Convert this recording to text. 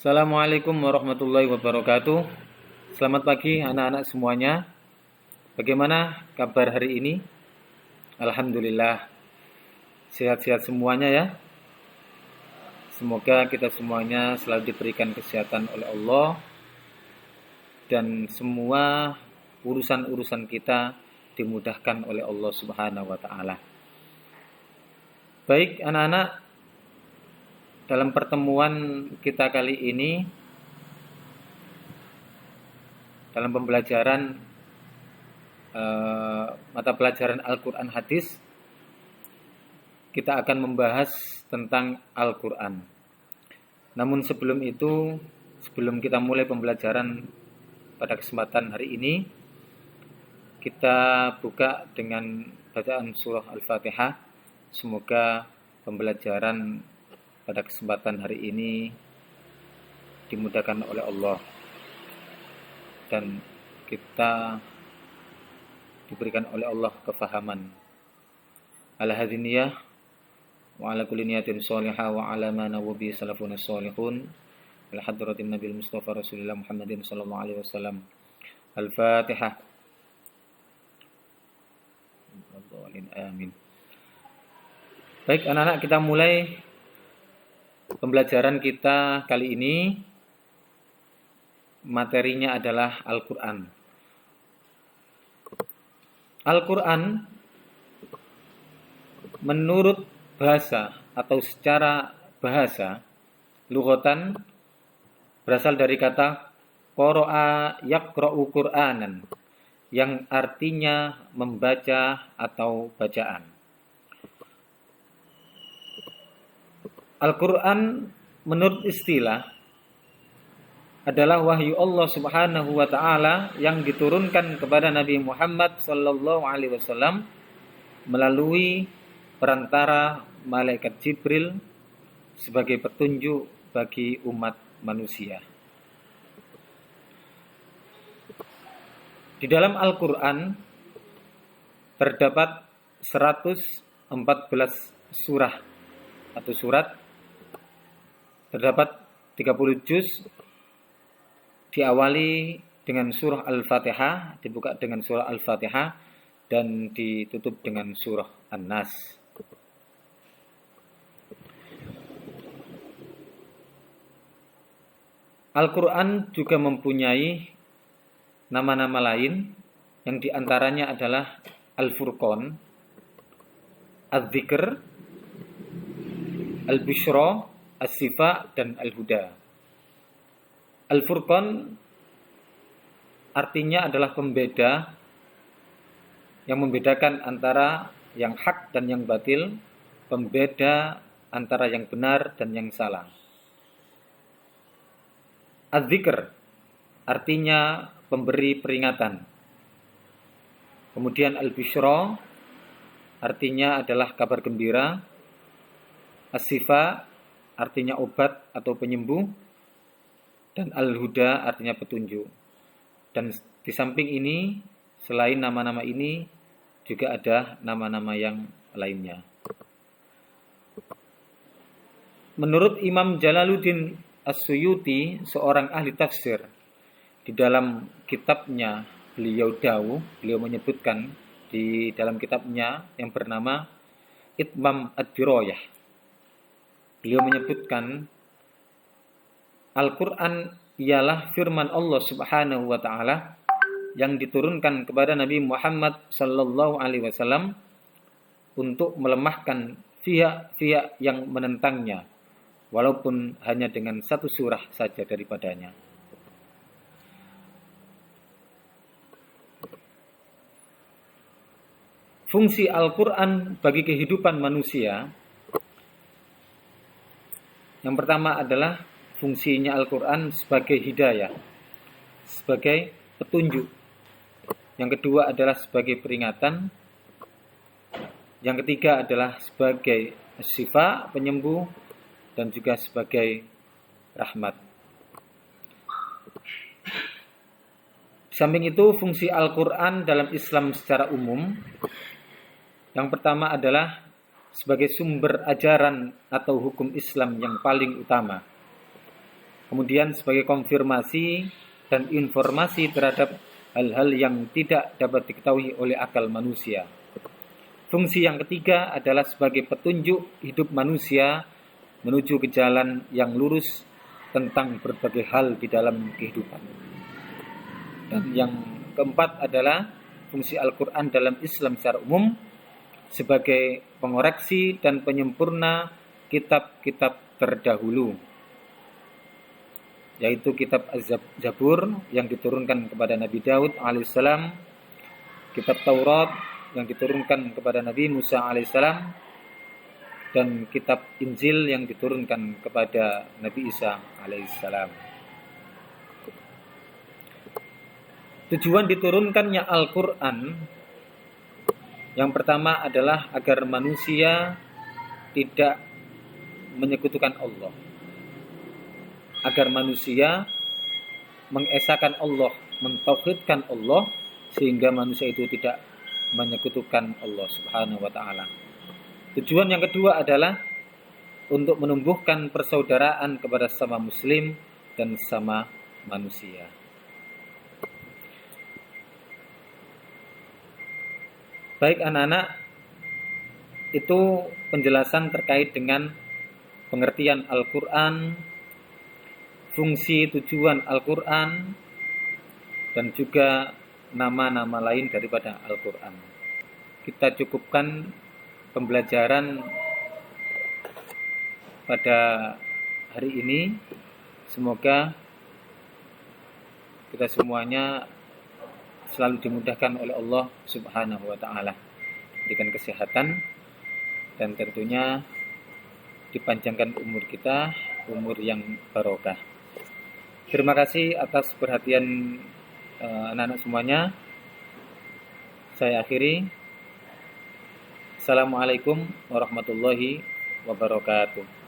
Assalamualaikum warahmatullahi wabarakatuh. Selamat pagi anak-anak semuanya. Bagaimana kabar hari ini? Alhamdulillah sehat-sehat semuanya ya. Semoga kita semuanya selalu diberikan kesehatan oleh Allah dan semua urusan-urusan kita dimudahkan oleh Allah Subhanahu wa taala. Baik anak-anak, dalam pertemuan kita kali ini, dalam pembelajaran mata pelajaran Al-Quran Hadis, kita akan membahas tentang Al-Quran. Namun sebelum itu, sebelum kita mulai pembelajaran pada kesempatan hari ini, kita buka dengan bacaan surah Al-Fatihah. Semoga pembelajaran pada kesempatan hari ini dimudahkan oleh Allah dan kita diberikan oleh Allah kefahaman. Ala hadiniyah wa ala kulli niyatin shalihah wa ala ma nawabi salafun shalihun ala hadratin nabil mustafa rasulillah Muhammadin sallallahu alaihi wasallam. Al-Fatihah. Amin. Baik anak-anak, kita mulai pembelajaran kita kali ini. Materinya adalah Al-Quran. Al-Quran menurut bahasa atau secara bahasa, lughatan, berasal dari kata qara'a yaqra'u Qur'anan, yang artinya membaca atau bacaan. Al-Quran menurut istilah adalah wahyu Allah Subhanahu wa taala yang diturunkan kepada Nabi Muhammad sallallahu alaihi wasallam melalui perantara malaikat Jibril sebagai petunjuk bagi umat manusia. Di dalam Al-Quran terdapat 114 surah atau surat. Terdapat 30 juz, diawali dengan surah Al-Fatihah, dibuka dengan surah Al-Fatihah, dan ditutup dengan surah An-Nas. Al-Quran juga mempunyai nama-nama lain, yang diantaranya adalah Al-Furqan, Al-Dzikr, Al-Busyra, As-Sifa, dan Al-Huda. Al-Furqan artinya adalah pembeda, yang membedakan antara yang hak dan yang batil, pembeda antara yang benar dan yang salah. Az-Zikr artinya pemberi peringatan. Kemudian Al-Busyra artinya adalah kabar gembira. As-Sifa artinya obat atau penyembuh, dan Al-Huda artinya petunjuk. Dan di samping ini, selain nama-nama ini, juga ada nama-nama yang lainnya. Menurut Imam Jalaluddin As-Suyuti, seorang ahli tafsir, di dalam kitabnya beliau menyebutkan di dalam kitabnya yang bernama Itmam Ad-Dirayah. Beliau menyebutkan Al-Quran ialah firman Allah Subhanahu wa taala yang diturunkan kepada Nabi Muhammad sallallahu alaihi wasallam untuk melemahkan pihak-pihak yang menentangnya, walaupun hanya dengan satu surah saja daripadanya. Fungsi Al-Quran bagi kehidupan manusia, yang pertama adalah fungsinya Al-Quran sebagai hidayah, sebagai petunjuk. Yang kedua adalah sebagai peringatan. Yang ketiga adalah sebagai syifa, penyembuh, dan juga sebagai rahmat. Di samping itu, fungsi Al-Quran dalam Islam secara umum, yang pertama adalah sebagai sumber ajaran atau hukum Islam yang paling utama. Kemudian sebagai konfirmasi dan informasi terhadap hal-hal yang tidak dapat diketahui oleh akal manusia. Fungsi yang ketiga adalah sebagai petunjuk hidup manusia menuju ke jalan yang lurus tentang berbagai hal di dalam kehidupan. Dan yang keempat adalah fungsi Al-Quran dalam Islam secara umum sebagai pengoreksi dan penyempurna kitab-kitab terdahulu, yaitu kitab Az-Zabur yang diturunkan kepada Nabi Daud alaihissalam, kitab Taurat yang diturunkan kepada Nabi Musa alaihissalam, dan kitab Injil yang diturunkan kepada Nabi Isa alaihissalam. Tujuan diturunkannya Al-Quran yang pertama adalah agar manusia tidak menyekutukan Allah, agar manusia mengesahkan Allah, mentauhidkan Allah, sehingga manusia itu tidak menyekutukan Allah Subhanahu wa ta'ala. Tujuan yang kedua adalah untuk menumbuhkan persaudaraan kepada sesama muslim dan sesama manusia. Baik anak-anak, itu penjelasan terkait dengan pengertian Al-Quran, fungsi tujuan Al-Quran, dan juga nama-nama lain daripada Al-Quran. Kita cukupkan pembelajaran pada hari ini. Semoga kita semuanya selalu dimudahkan oleh Allah Subhanahu wa ta'ala, diberikan kesehatan, dan tentunya dipanjangkan umur kita, umur yang barokah. Terima kasih atas perhatian anak-anak semuanya. Saya akhiri. Assalamualaikum warahmatullahi wabarakatuh.